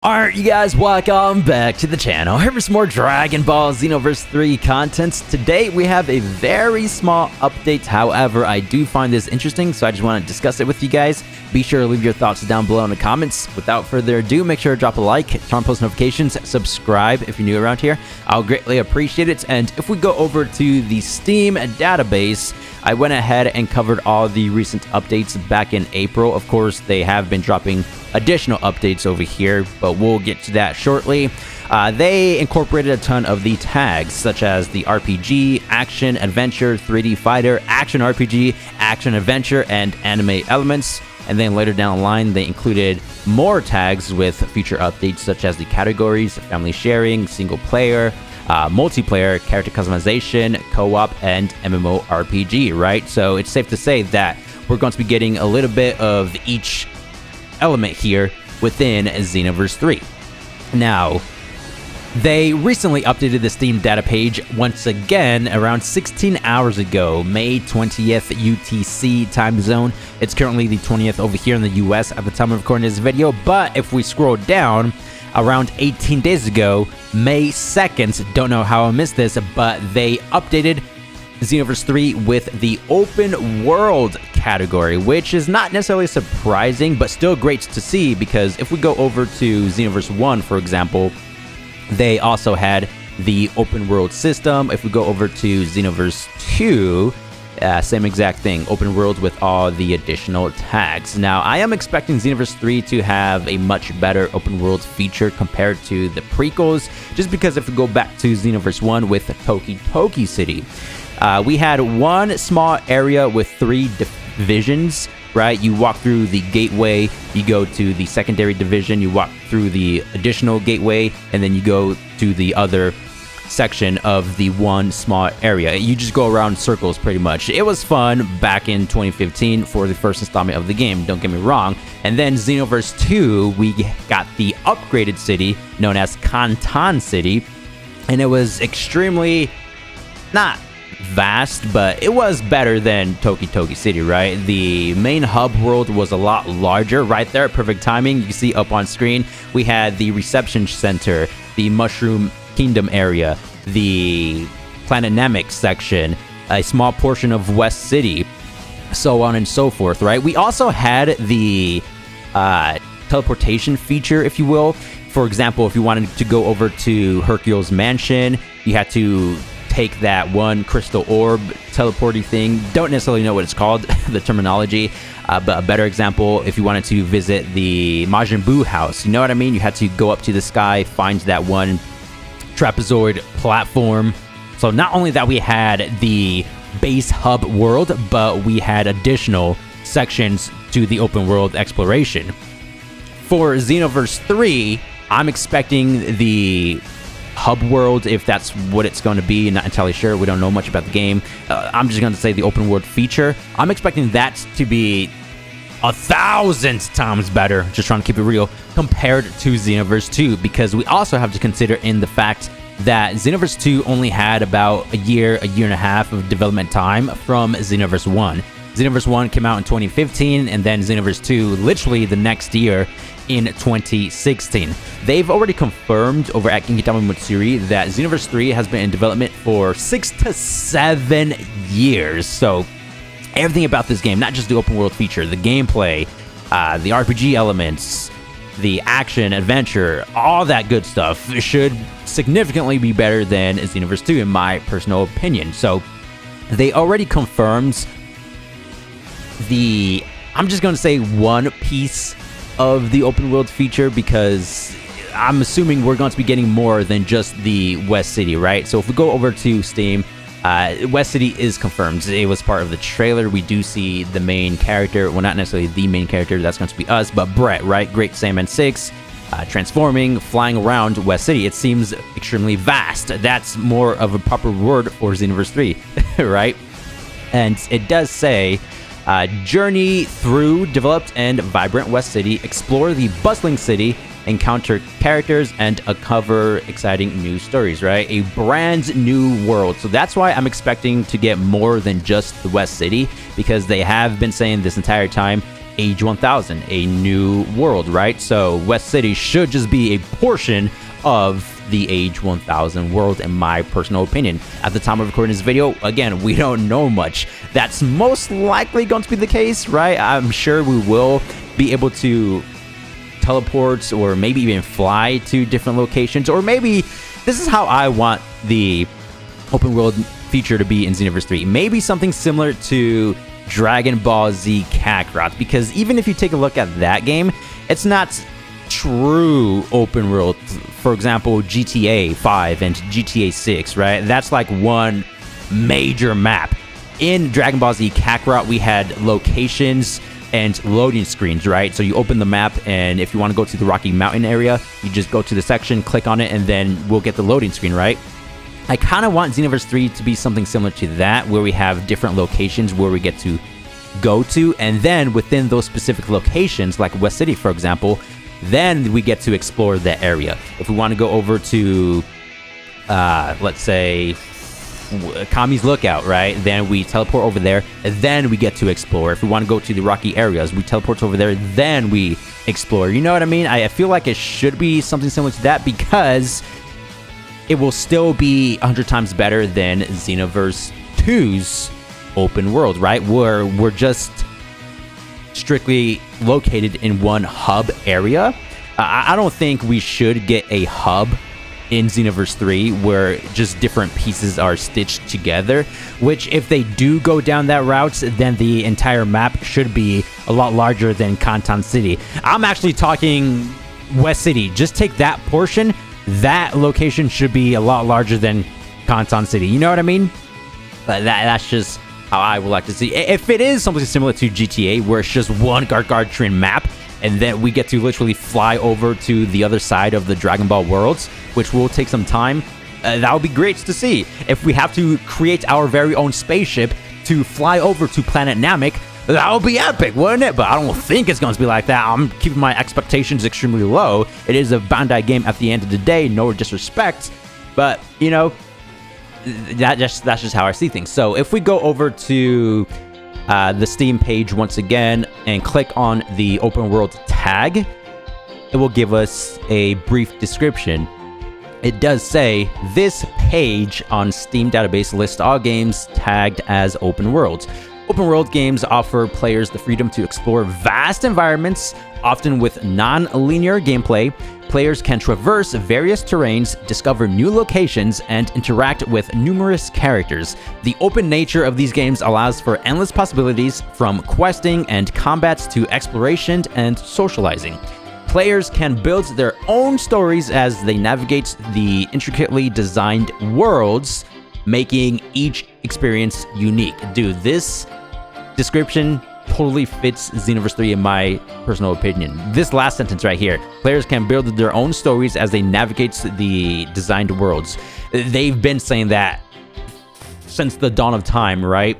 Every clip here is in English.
Alright, you guys, welcome back to the channel. Here for some more Dragon Ball Xenoverse 3 content. Today we have a very small update, however, I do find this interesting, so I just want to discuss it with you guys. Be sure to leave your thoughts down below in the comments. Without further ado, make sure to drop a like, turn on post notifications, subscribe if you're new around here. I'll greatly appreciate it. And if we go over to the Steam database, I went ahead and covered all the recent updates back in April. Of course, they have been dropping additional updates over here, but we'll get to that shortly. They incorporated a ton of the tags, such as the RPG, Action, Adventure, 3D Fighter, Action RPG, Action Adventure, and Anime elements. And then later down the line, they included more tags with future updates, such as the categories, family sharing, single player, multiplayer, character customization, co-op, and MMORPG, right? So it's safe to say that we're going to be getting a little bit of each element here within Xenoverse 3. Now, they recently updated the Steam data page once again around 16 hours ago, May 20th UTC time zone. It's currently the 20th over here in the US at the time of recording this video, but if we scroll down, around 18 days ago, May 2nd, don't know how I missed this, but they updated Xenoverse 3 with the open world category, which is not necessarily surprising, but still great to see, because if we go over to Xenoverse 1, for example, they also had the open world system. If we go over to Xenoverse 2, same exact thing, open world with all the additional tags. Now, I am expecting Xenoverse 3 to have a much better open world feature compared to the prequels, just because if we go back to Xenoverse 1 with Toki Toki City, we had one small area with 3 divisions, right? You walk through the gateway, you go to the secondary division, you walk through the additional gateway, and then you go to the other section of the one small area. You just go around circles pretty much. It was fun back in 2015 for the first installment of the game, don't get me wrong. And then Xenoverse 2, we got the upgraded city known as Kantan City, and it was extremely not vast, but it was better than Toki Toki City, right? The main hub world was a lot larger right there. Perfect timing. You can see up on screen, we had the reception center, the Mushroom Kingdom area, the Planetnamic section, a small portion of West City, so on and so forth, right? We also had the teleportation feature, if you will. For example, if you wanted to go over to Hercule's mansion, you had to take that one crystal orb teleporting thing. Don't necessarily know what it's called, the terminology, but a better example, if you wanted to visit the Majin Buu house, you know what I mean? You had to go up to the sky, find that one trapezoid platform. So not only that we had the base hub world, but we had additional sections to the open world exploration. For Xenoverse 3, I'm expecting the hub world, if that's what it's going to be, not entirely sure, we don't know much about the game. I'm just going to say the open world feature, I'm expecting that to be 1,000 times better, just trying to keep it real, compared to Xenoverse 2, because we also have to consider in the fact that Xenoverse 2 only had about a year and a half of development time from Xenoverse 1. Xenoverse 1 came out in 2015, and then Xenoverse 2 literally the next year in 2016. They've already confirmed over at Gintama Matsuri that Xenoverse 3 has been in development for 6 to 7 years. So everything about this game, not just the open world feature, the gameplay, the RPG elements, the action, adventure, all that good stuff should significantly be better than Xenoverse 2 in my personal opinion. So they already confirmed the, I'm just going to say one piece of the open world feature, because I'm assuming we're going to be getting more than just the West City, right? So if we go over to Steam, West City is confirmed. It was part of the trailer. We do see the main character, well, not necessarily the main character, that's going to be us, but Brett, right? Great Saiyaman 6, transforming, flying around West City. It seems extremely vast. That's more of a proper word for Xenoverse 3, right? And it does say, journey through developed and vibrant West City, explore the bustling city, encounter characters, and uncover exciting new stories, right? A brand new world. So that's why I'm expecting to get more than just the West City, because they have been saying this entire time Age 1000, a new world, right? So West City should just be a portion of the Age 1000 world, in my personal opinion. At the time of recording this video, again, we don't know much. That's most likely going to be the case, right? I'm sure we will be able to teleport or maybe even fly to different locations, or maybe this is how I want the open world feature to be in Xenoverse 3. Maybe something similar to Dragon Ball Z Kakarot, because even if you take a look at that game, it's not true open world. For example, GTA 5 and GTA 6, right? That's like one major map. In Dragon Ball Z Kakarot, we had locations and loading screens, right? So you open the map, and if you want to go to the Rocky Mountain area, you just go to the section, click on it, and then we'll get the loading screen, right? I kind of want Xenoverse 3 to be something similar to that, where we have different locations where we get to go to, and then within those specific locations, like West City, for example, then we get to explore that area. If we want to go over to, let's say, Kami's Lookout, right? Then we teleport over there, and then we get to explore. If we want to go to the rocky areas, we teleport over there, then we explore. You know what I mean? I feel like it should be something similar to that, because it will still be 100 times better than Xenoverse 2's open world, right? Where we're just strictly located in one hub area. I don't think we should get a hub in Xenoverse 3 where just different pieces are stitched together, which if they do go down that route, then the entire map should be a lot larger than Kantan City. I'm actually talking West City. Just take that portion. That location should be a lot larger than Kantan City. You know what I mean? But that's just how I would like to see. If it is something similar to GTA, where it's just one Gargantuan map, and then we get to literally fly over to the other side of the Dragon Ball worlds, which will take some time, that would be great to see. If we have to create our very own spaceship to fly over to Planet Namek, that would be epic, wouldn't it? But I don't think it's going to be like that. I'm keeping my expectations extremely low. It is a Bandai game at the end of the day, no disrespect, but, you know, that's just how I see things. So if we go over to the Steam page once again and click on the open world tag, it will give us a brief description. It does say, this page on Steam database lists all games tagged as open worlds. Open world games offer players the freedom to explore vast environments, often with non-linear gameplay. Players can traverse various terrains, discover new locations, and interact with numerous characters. The open nature of these games allows for endless possibilities, from questing and combats to exploration and socializing. Players can build their own stories as they navigate the intricately designed worlds, making each experience unique. Dude, this description totally fits Xenoverse 3 in my personal opinion. This last sentence right here: players can build their own stories as they navigate the designed worlds. They've been saying that since the dawn of time, right?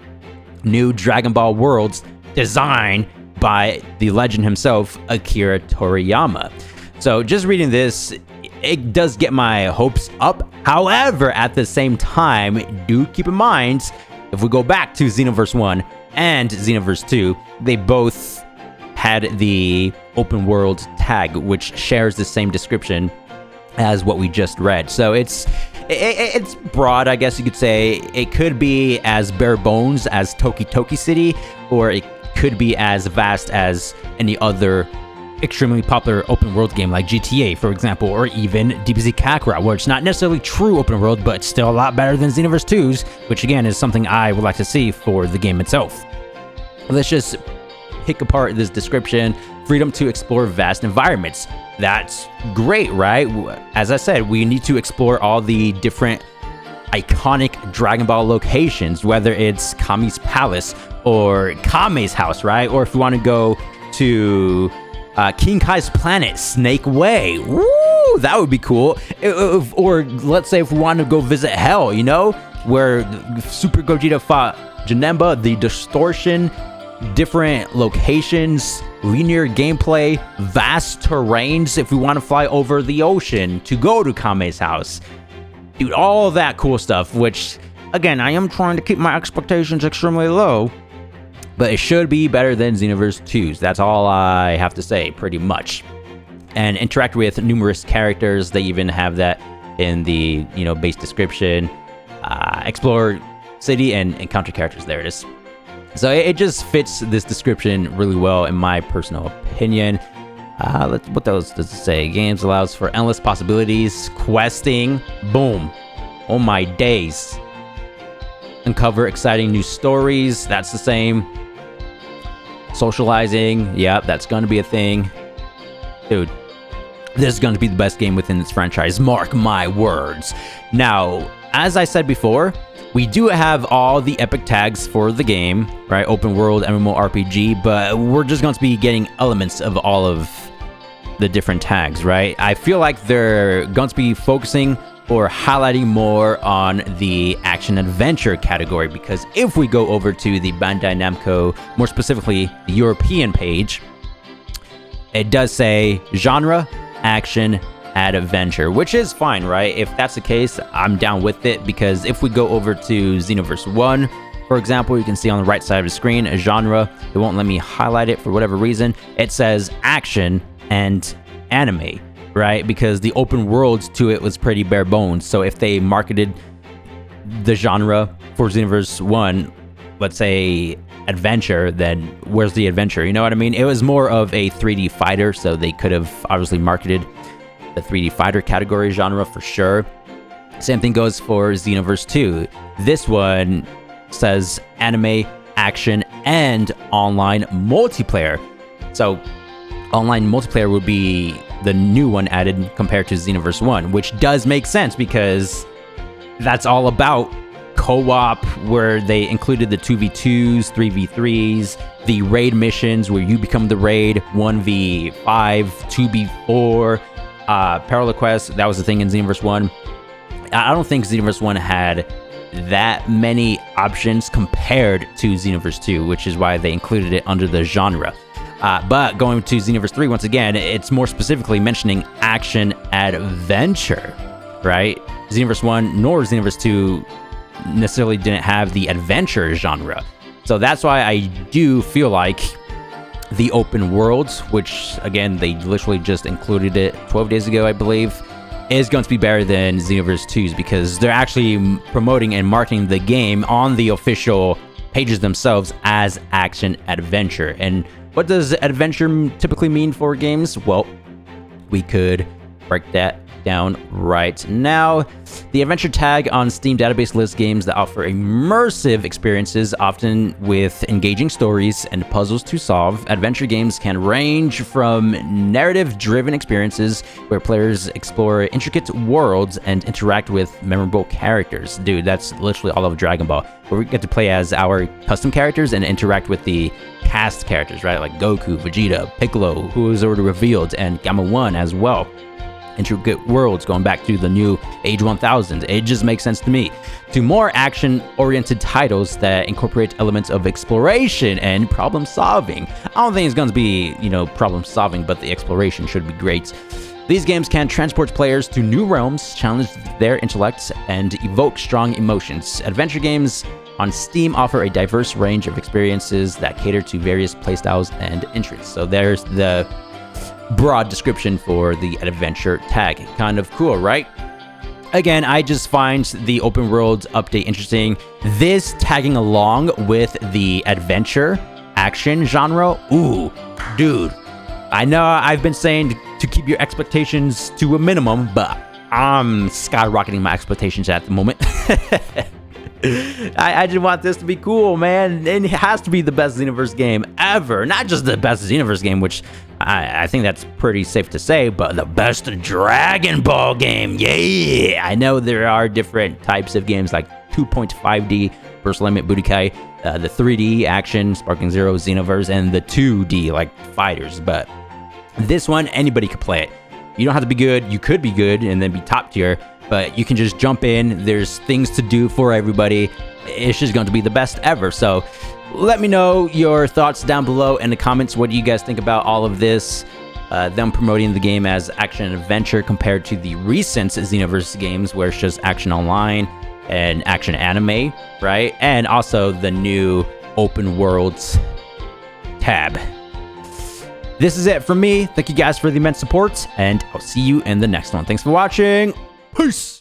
New Dragon Ball worlds designed by the legend himself, Akira Toriyama. So just reading this, it does get my hopes up. However, at the same time, do keep in mind, if we go back to Xenoverse 1 and Xenoverse 2, they both had the open world tag, which shares the same description as what we just read. So it's broad, I guess you could say. It could be as bare bones as Toki Toki City, or it could be as vast as any other extremely popular open world game like GTA, for example, or even DBZ Kakarot, where it's not necessarily true open world, but it's still a lot better than Xenoverse 2's, which again is something I would like to see for the game itself. Let's just pick apart this description. Freedom to explore vast environments. That's great, right? As I said, we need to explore all the different iconic Dragon Ball locations, whether it's Kami's Palace or Kame's house, right? Or if we want to go to King Kai's planet, Snake Way. Woo! That would be cool. Or let's say if we want to go visit Hell, you know, where Super Gogeta fought Janemba, the distortion, different locations, linear gameplay, vast terrains. If we want to fly over the ocean to go to Kame's house, dude, all that cool stuff, which again, I am trying to keep my expectations extremely low. but it should be better than Xenoverse 2's. That's all I have to say, pretty much. And interact with numerous characters. They even have that in the base description. Explore city and encounter characters. There it is. So it just fits this description really well, in my personal opinion. What else does it say? Games allows for endless possibilities. Questing. Boom. Oh my days. Uncover exciting new stories. That's the same. Socializing. Yep, that's going to be a thing. Dude, this is going to be the best game within this franchise. Mark my words. Now, as I said before, we do have all the epic tags for the game, right? Open world, MMORPG, but we're just going to be getting elements of all of the different tags, right? I feel like they're going to be focusing or highlighting more on the action-adventure category, because if we go over to the Bandai Namco, more specifically the European page, it does say genre, action, adventure, which is fine, right? If that's the case, I'm down with it, because if we go over to Xenoverse 1, for example, you can see on the right side of the screen a genre. It won't let me highlight it for whatever reason. It says action and anime, right? Because the open world to it was pretty bare bones. So if they marketed the genre for Xenoverse 1, let's say adventure, then where's the adventure? You know what I mean? It was more of a 3D fighter, so they could have obviously marketed the 3D fighter category genre for sure. Same thing goes for Xenoverse 2. This one says anime, action, and online multiplayer. So online multiplayer would be the new one added compared to Xenoverse 1, which does make sense because that's all about co-op, where they included the 2v2s, 3v3s, the raid missions where you become the raid, 1v5, 2v4, parallel quests. That was the thing in Xenoverse 1. I don't think Xenoverse 1 had that many options compared to Xenoverse 2, which is why they included it under the genre. But going to Xenoverse 3, once again, it's more specifically mentioning action adventure, right? Xenoverse 1 nor Xenoverse 2 necessarily didn't have the adventure genre. So that's why I do feel like the open worlds, which again, they literally just included it 12 days ago, I believe, is going to be better than Xenoverse 2's, because they're actually promoting and marketing the game on the official pages themselves as action adventure. And what does adventure typically mean for games? Well, we could break that down right now. The adventure tag on Steam database lists games that offer immersive experiences, often with engaging stories and puzzles to solve. Adventure games can range from narrative-driven experiences where players explore intricate worlds and interact with memorable characters. Dude, that's literally all of Dragon Ball, where we get to play as our custom characters and interact with the cast characters, right? Like Goku, Vegeta, Piccolo, who is already revealed, and Gamma 1 as well. Intricate worlds going back to the new Age 1000. It just makes sense to me. To more action-oriented titles that incorporate elements of exploration and problem-solving. I don't think it's going to be, problem-solving, but the exploration should be great. These games can transport players to new realms, challenge their intellects, and evoke strong emotions. Adventure games on Steam offer a diverse range of experiences that cater to various playstyles and interests. So there's the broad description for the adventure tag. Kind of cool, right? Again, I just find the open world update interesting. This tagging along with the adventure action genre. Ooh, dude. I know I've been saying to keep your expectations to a minimum, but I'm skyrocketing my expectations at the moment. I just want this to be cool, man. It has to be the best Xenoverse game ever. Not just the best Xenoverse game, which I think that's pretty safe to say, but the best Dragon Ball game. Yeah! I know there are different types of games like 2.5D, Burst Limit Budokai, the 3D action, Sparking Zero, Xenoverse, and the 2D, like fighters. But this one, anybody could play it. You don't have to be good. You could be good and then be top tier, but you can just jump in. There's things to do for everybody. It's just going to be the best ever. So let me know your thoughts down below in the comments. What do you guys think about all of this? Them promoting the game as action and adventure compared to the recent Xenoverse games where it's just action online and action anime, right? And also the new open worlds tab. This is it from me. Thank you guys for the immense support, and I'll see you in the next one. Thanks for watching. Peace.